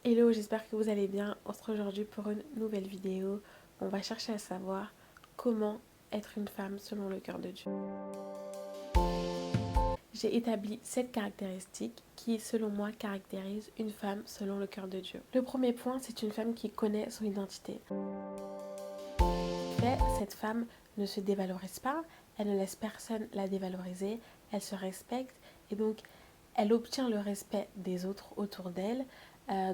Hello, j'espère que vous allez bien. On se retrouve aujourd'hui pour une nouvelle vidéo. On va chercher à savoir comment être une femme selon le cœur de Dieu. J'ai établi 7 caractéristiques qui, selon moi, caractérisent une femme selon le cœur de Dieu. Le premier point, c'est une femme qui connaît son identité. Mais cette femme ne se dévalorise pas, elle ne laisse personne la dévaloriser, elle se respecte et donc elle obtient le respect des autres autour d'elle.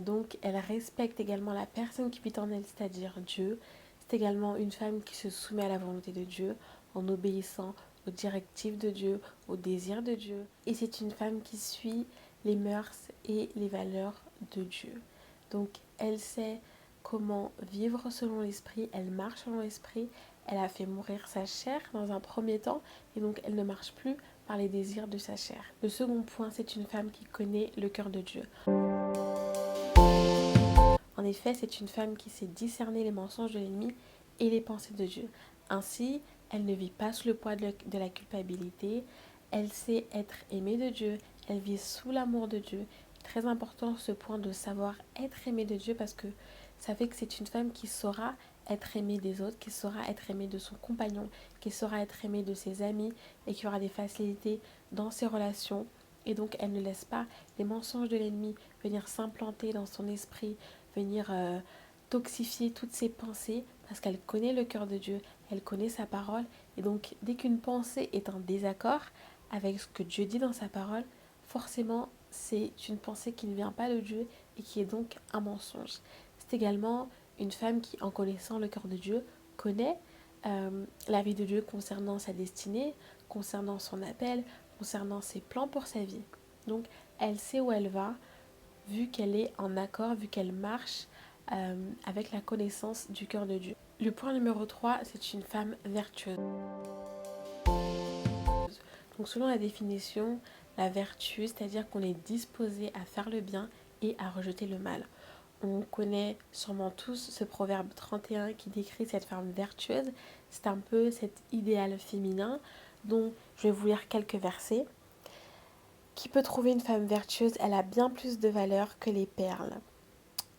Donc elle respecte également la personne qui vit en elle, c'est-à-dire Dieu. C'est également une femme qui se soumet à la volonté de Dieu en obéissant aux directives de Dieu, aux désirs de Dieu. Et c'est une femme qui suit les mœurs et les valeurs de Dieu. Donc elle sait comment vivre selon l'esprit, elle marche selon l'esprit, elle a fait mourir sa chair dans un premier temps et donc elle ne marche plus par les désirs de sa chair. Le second point, c'est une femme qui connaît le cœur de Dieu. En effet, c'est une femme qui sait discerner les mensonges de l'ennemi et les pensées de Dieu. Ainsi, elle ne vit pas sous le poids de la culpabilité, elle sait être aimée de Dieu, elle vit sous l'amour de Dieu. Très important ce point de savoir être aimée de Dieu parce que ça fait que c'est une femme qui saura être aimée des autres, qui saura être aimée de son compagnon, qui saura être aimée de ses amis et qui aura des facilités dans ses relations. Et donc elle ne laisse pas les mensonges de l'ennemi venir s'implanter dans son esprit, venir toxifier toutes ses pensées parce qu'elle connaît le cœur de Dieu, elle connaît sa parole. Et donc dès qu'une pensée est en désaccord avec ce que Dieu dit dans sa parole, forcément c'est une pensée qui ne vient pas de Dieu et qui est donc un mensonge. C'est également une femme qui, en connaissant le cœur de Dieu, connaît la vie de Dieu concernant sa destinée, concernant son appel, concernant ses plans pour sa vie. Donc elle sait où elle va, vu qu'elle est en accord, vu qu'elle marche avec la connaissance du cœur de Dieu. Le point numéro 3, c'est une femme vertueuse. Donc selon la définition, la vertu, c'est-à-dire qu'on est disposé à faire le bien et à rejeter le mal. On connaît sûrement tous ce proverbe 31 qui décrit cette femme vertueuse. C'est un peu cet idéal féminin dont je vais vous lire quelques versets. Qui peut trouver une femme vertueuse? Elle a bien plus de valeur que les perles.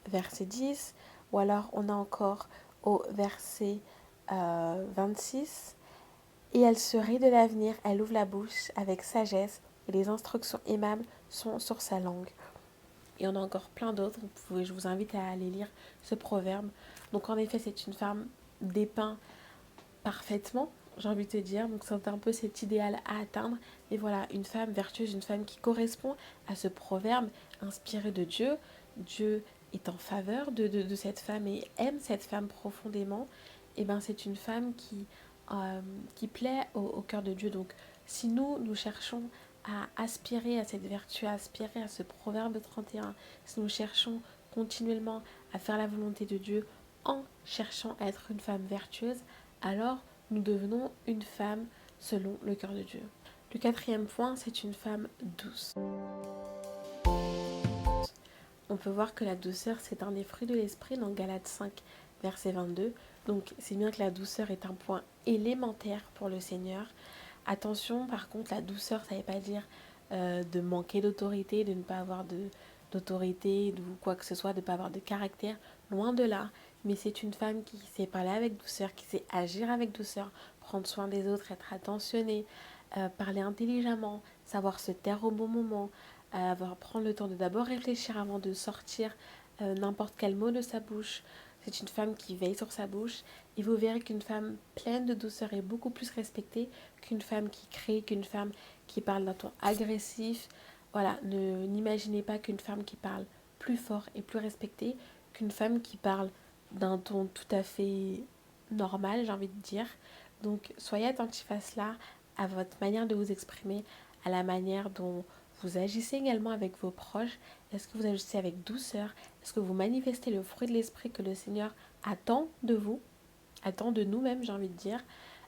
Verset 10. Ou alors on a encore au verset 26. Et elle se rit de l'avenir, elle ouvre la bouche avec sagesse et les instructions aimables sont sur sa langue. Et on a encore plein d'autres, je vous invite à aller lire ce proverbe. Donc en effet, c'est une femme dépeinte parfaitement, j'ai envie de te dire. Donc c'est un peu cet idéal à atteindre. Et voilà, une femme vertueuse, une femme qui correspond à ce proverbe inspiré de Dieu. Dieu est en faveur de cette femme et aime cette femme profondément. Et bien c'est une femme qui plaît au cœur de Dieu. Donc si nous cherchons à aspirer à cette vertu, à aspirer à ce proverbe 31, si nous cherchons continuellement à faire la volonté de Dieu en cherchant à être une femme vertueuse, alors nous devenons une femme selon le cœur de Dieu. Le quatrième point, c'est une femme douce. On peut voir que la douceur, c'est un des fruits de l'esprit dans Galates 5, verset 22. Donc c'est bien que la douceur est un point élémentaire pour le Seigneur. Attention, par contre, la douceur, ça ne veut pas dire de manquer d'autorité, de ne pas avoir d'autorité ou quoi que ce soit, de ne pas avoir de caractère. Loin de là. Mais c'est une femme qui sait parler avec douceur, qui sait agir avec douceur, prendre soin des autres, être attentionnée, parler intelligemment, savoir se taire au bon moment, prendre le temps de d'abord réfléchir avant de sortir n'importe quel mot de sa bouche. C'est une femme qui veille sur sa bouche. Et vous verrez qu'une femme pleine de douceur est beaucoup plus respectée qu'une femme qui crie, qu'une femme qui parle d'un ton agressif. Voilà, n'imaginez pas qu'une femme qui parle plus fort est plus respectée qu'une femme qui parle d'un ton tout à fait normal, j'ai envie de dire. Donc soyez attentifs à cela, à votre manière de vous exprimer, à la manière dont vous agissez également avec vos proches. Est-ce que vous agissez avec douceur? Est-ce que vous manifestez le fruit de l'esprit que le Seigneur attend de vous, attend de nous-mêmes, j'ai envie de dire?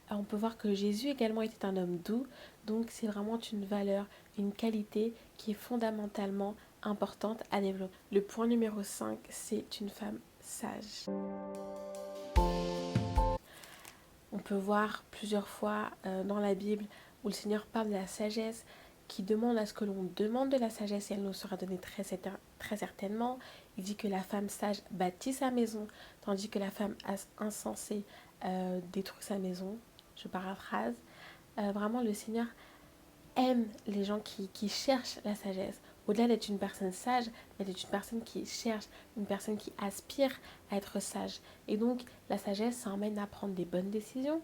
On peut voir que Jésus également était un homme doux, donc c'est vraiment une valeur, une qualité qui est fondamentalement importante à développer. Le point numéro 5, c'est une femme sage. On peut voir plusieurs fois dans la Bible où le Seigneur parle de la sagesse qui demande à ce que l'on demande de la sagesse et elle nous sera donnée très certainement. Il dit que la femme sage bâtit sa maison, tandis que la femme insensée détruit sa maison. Je paraphrase. Vraiment, le Seigneur aime les gens qui cherchent la sagesse. Au-delà d'être une personne sage, mais d'être une personne qui cherche, une personne qui aspire à être sage. Et donc, la sagesse, ça emmène à prendre des bonnes décisions,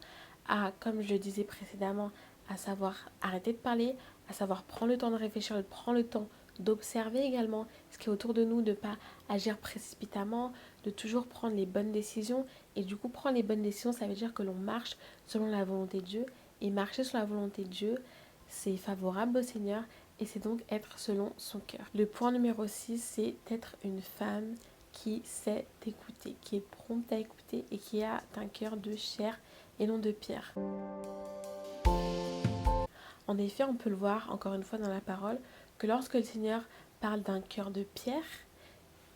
à, comme je le disais précédemment, à savoir arrêter de parler, à savoir prendre le temps de réfléchir, de prendre le temps d'observer également ce qui est autour de nous, de ne pas agir précipitamment, de toujours prendre les bonnes décisions. Et du coup, prendre les bonnes décisions, ça veut dire que l'on marche selon la volonté de Dieu. Et marcher selon la volonté de Dieu, c'est favorable au Seigneur et c'est donc être selon son cœur. Le point numéro 6, c'est être une femme qui sait écouter, qui est prompte à écouter et qui a un cœur de chair et non de pierre. En effet, on peut le voir encore une fois dans la parole, que lorsque le Seigneur parle d'un cœur de pierre,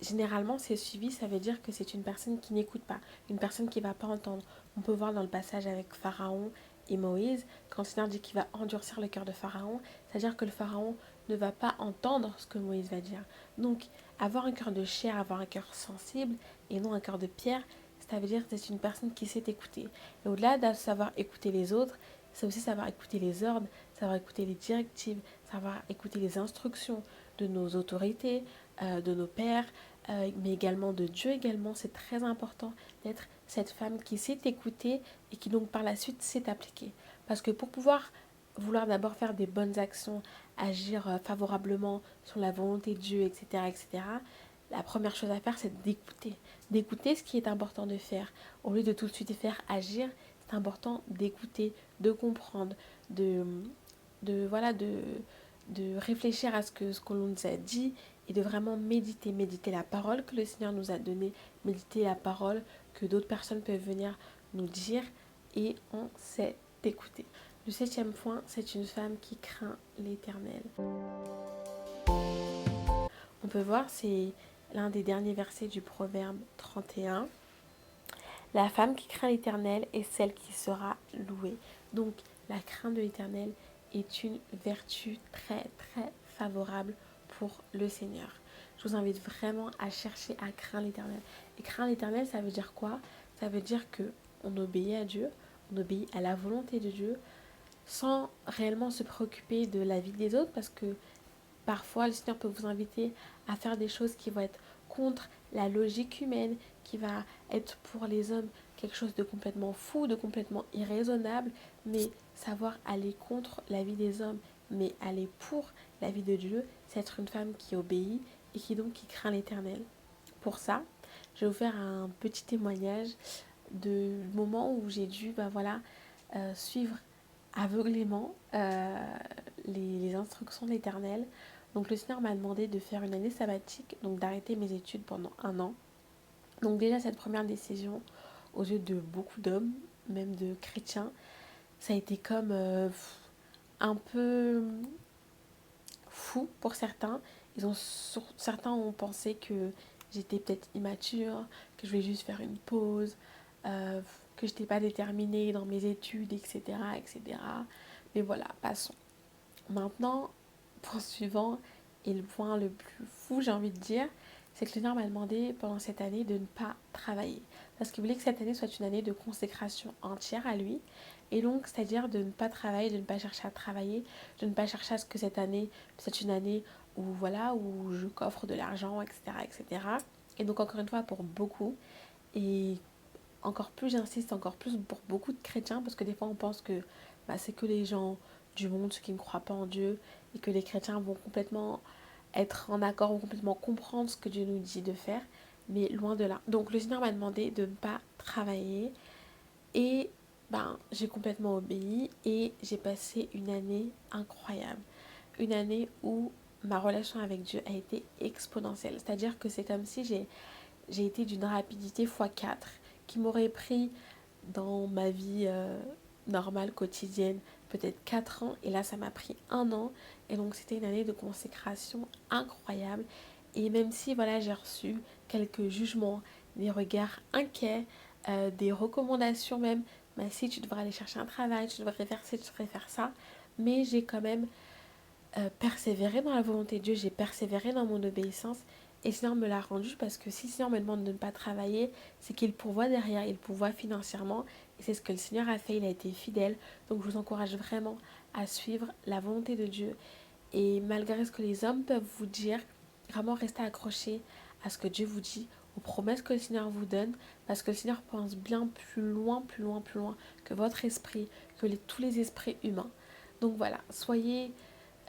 généralement c'est suivi, ça veut dire que c'est une personne qui n'écoute pas, une personne qui ne va pas entendre. On peut voir dans le passage avec Pharaon et Moïse, quand le Seigneur dit qu'il va endurcir le cœur de Pharaon, c'est-à-dire que le Pharaon ne va pas entendre ce que Moïse va dire. Donc, avoir un cœur de chair, avoir un cœur sensible et non un cœur de pierre, ça veut dire que c'est une personne qui sait écouter. Et au-delà de savoir écouter les autres, c'est aussi savoir écouter les ordres, savoir écouter les directives, savoir écouter les instructions de nos autorités, de nos pères, mais également de Dieu également. C'est très important d'être cette femme qui sait écouter et qui donc par la suite sait appliquer. Parce que pour pouvoir vouloir d'abord faire des bonnes actions, agir favorablement sur la volonté de Dieu, etc., etc., la première chose à faire, c'est d'écouter. D'écouter ce qui est important de faire. Au lieu de tout de suite faire agir, c'est important d'écouter, de comprendre, voilà, de réfléchir à ce que l'on nous a dit et de vraiment méditer la parole que le Seigneur nous a donnée, méditer la parole que d'autres personnes peuvent venir nous dire et on sait écouter. Le 7e point, c'est une femme qui craint l'Éternel. On peut voir, c'est l'un des derniers versets du Proverbe 31. La femme qui craint l'Éternel est celle qui sera louée. Donc, la crainte de l'Éternel est une vertu très, très favorable pour le Seigneur. Je vous invite vraiment à chercher à craindre l'Éternel. Et craindre l'Éternel, ça veut dire quoi? Ça veut dire qu'on obéit à Dieu, on obéit à la volonté de Dieu, sans réellement se préoccuper de la vie des autres, parce que parfois le Seigneur peut vous inviter à faire des choses qui vont être contre la logique humaine, qui va être pour les hommes quelque chose de complètement fou, de complètement irraisonnable, mais savoir aller contre la vie des hommes, mais aller pour la vie de Dieu, c'est être une femme qui obéit et qui craint l'Éternel. Pour ça, je vais vous faire un petit témoignage du moment où j'ai dû suivre aveuglément les instructions de l'Éternel. Donc le Seigneur m'a demandé de faire une année sabbatique, donc d'arrêter mes études pendant 1 an. Donc déjà cette première décision, aux yeux de beaucoup d'hommes, même de chrétiens, ça a été comme un peu fou pour certains. Certains ont pensé que j'étais peut-être immature, que je voulais juste faire une pause, que je n'étais pas déterminée dans mes études, etc., etc. Mais voilà, passons. Maintenant, point suivant, et le point le plus fou, j'ai envie de dire, c'est que le Seigneur m'a demandé pendant cette année de ne pas travailler. Parce qu'il voulait que cette année soit une année de consécration entière à lui. Et donc, c'est-à-dire de ne pas travailler, de ne pas chercher à travailler, de ne pas chercher à ce que cette année soit une année où je coffre de l'argent, etc., etc. Et donc, encore une fois, pour beaucoup, et encore plus, j'insiste, encore plus pour beaucoup de chrétiens, parce que des fois, on pense que c'est que les gens du monde, ceux qui ne croient pas en Dieu, et que les chrétiens vont complètement être en accord, vont complètement comprendre ce que Dieu nous dit de faire, mais loin de là. Donc le Seigneur m'a demandé de ne pas travailler, et j'ai complètement obéi, et j'ai passé une année incroyable. Une année où ma relation avec Dieu a été exponentielle. C'est-à-dire que c'est comme si j'ai été d'une rapidité x4 qui m'aurait pris dans ma vie normale, quotidienne, peut-être 4 ans. Et là, ça m'a pris 1 an. Et donc, c'était une année de consécration incroyable. Et même si, j'ai reçu quelques jugements, des regards inquiets, des recommandations même, si tu devrais aller chercher un travail, tu devrais faire ci, tu devrais faire ça. Mais j'ai quand même persévéré dans la volonté de Dieu, j'ai persévéré dans mon obéissance et le Seigneur me l'a rendu parce que si le Seigneur me demande de ne pas travailler, c'est qu'il pourvoit derrière, il pourvoit financièrement et c'est ce que le Seigneur a fait, il a été fidèle. Donc je vous encourage vraiment à suivre la volonté de Dieu et malgré ce que les hommes peuvent vous dire, vraiment restez accrochés à ce que Dieu vous dit, aux promesses que le Seigneur vous donne, parce que le Seigneur pense bien plus loin, plus loin, plus loin que votre esprit, que tous les esprits humains. Donc voilà, soyez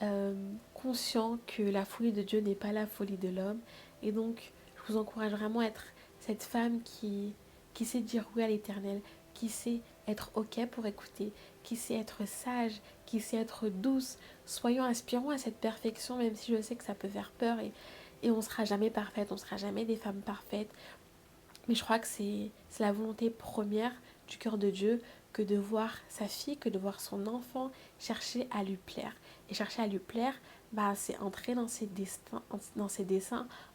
euh, conscient que la folie de Dieu n'est pas la folie de l'homme. Et donc, je vous encourage vraiment à être cette femme qui sait dire oui à l'éternel, qui sait être OK pour écouter, qui sait être sage, qui sait être douce. Soyons aspirons à cette perfection, même si je sais que ça peut faire peur et on ne sera jamais parfaite, on ne sera jamais des femmes parfaites. Mais je crois que c'est la volonté première du cœur de Dieu que de voir sa fille, que de voir son enfant chercher à lui plaire. Et chercher à lui plaire, bah, c'est entrer dans ses desseins,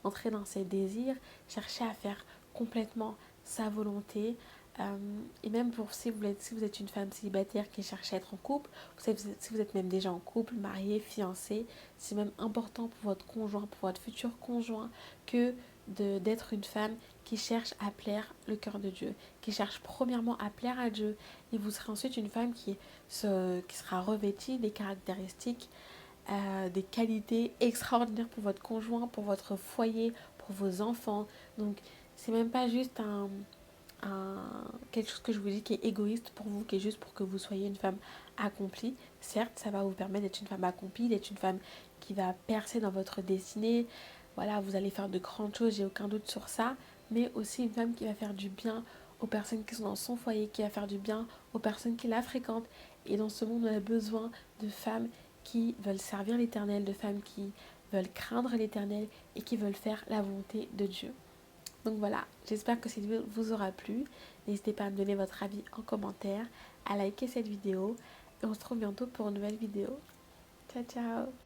entrer dans ses désirs, chercher à faire complètement sa volonté. Euh, et même pour si vous êtes une femme célibataire qui cherche à être en couple, si vous êtes même déjà en couple, marié, fiancé, c'est même important pour votre conjoint, pour votre futur conjoint, que d'être une femme qui cherche à plaire le cœur de Dieu, qui cherche premièrement à plaire à Dieu, et vous serez ensuite une femme qui sera revêtie des caractéristiques, des qualités extraordinaires pour votre conjoint, pour votre foyer, pour vos enfants. Donc c'est même pas juste quelque chose que je vous dis qui est égoïste pour vous, qui est juste pour que vous soyez une femme accomplie. Certes, ça va vous permettre d'être une femme accomplie, d'être une femme qui va percer dans votre destinée. Voilà, vous allez faire de grandes choses, j'ai aucun doute sur ça. Mais aussi une femme qui va faire du bien aux personnes qui sont dans son foyer, qui va faire du bien aux personnes qui la fréquentent. Et dans ce monde, on a besoin de femmes qui veulent servir l'Éternel, de femmes qui veulent craindre l'Éternel et qui veulent faire la volonté de Dieu. Donc voilà, j'espère que cette vidéo vous aura plu. N'hésitez pas à me donner votre avis en commentaire, à liker cette vidéo et on se retrouve bientôt pour une nouvelle vidéo. Ciao ciao.